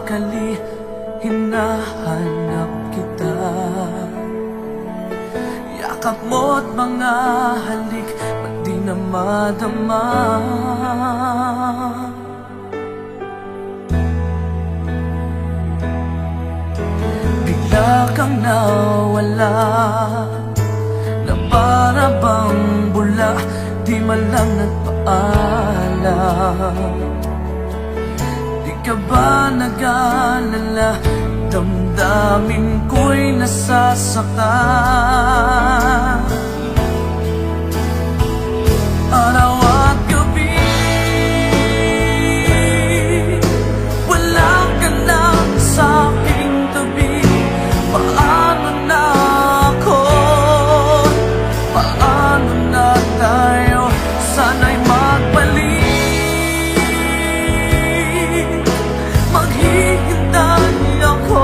nagmamakali, hinahanap kita. Yakap mo't mga halik, ba't di na madama? Bigla kang nawala, na para bang bula, di man lang nagpaalam. Di ka ba nag-alala, damdamin ko'y nasasaktan? Araw at gabi, wala ka na sa aking tabi. Paano na ako? Paano na tayo? Sana'y magbalik. Maghihintay ako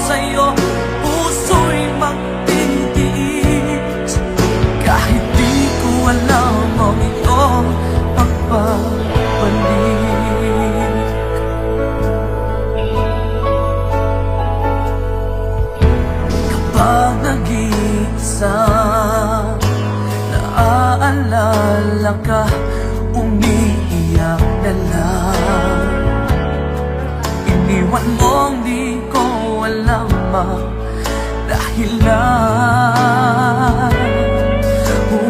sa'yo, puso'y magtitiis. Kahit di ko alam ang iyong pagbabalik. Kapag nag-iisa, naaalala ka, umiiyak na lang. Iniwan mong di ko alam ang dahilan. Kung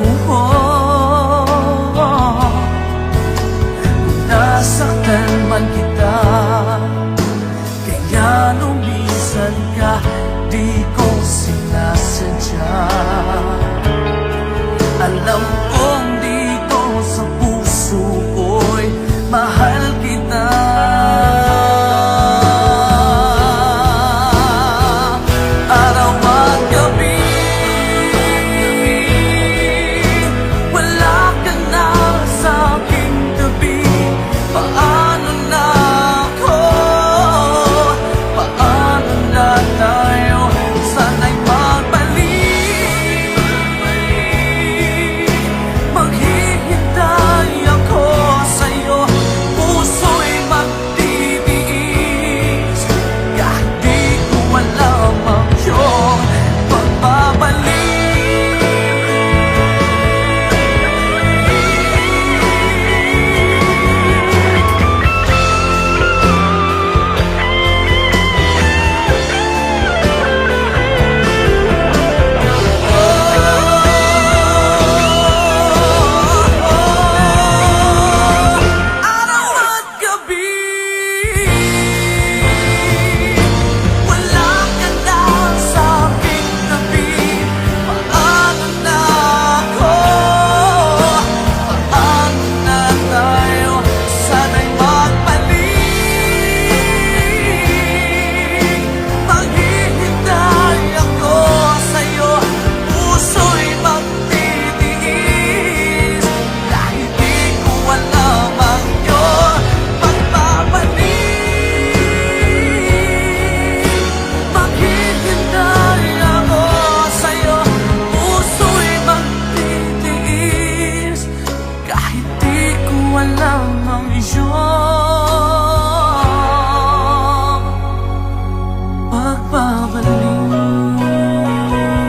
nasaktan man kita, kaya lumisan ka, di ko sinasadya. Alam kong dito sa puso ko'y mahal kita. Araw at gabi, wala ka na sa aking tabi. Paano na ako? Paano na tayo? Sana'y magbalik. Maghihintay ako sa'yo, puso'y magtitiis. Kahit di ko alam ang iyong pagbabalik. Araw at gabi, wala ka na sa aking tabi. Paano na ako? Paano na tayo? Sana'y magbalik. Maghihintay ako sa'yo, puso'y magtitiis. Kahit di ko alam ang iyong pagbabalik. Maghihintay ako sa'yo, puso'y magtitiis. Kahit di ko alam ang iyong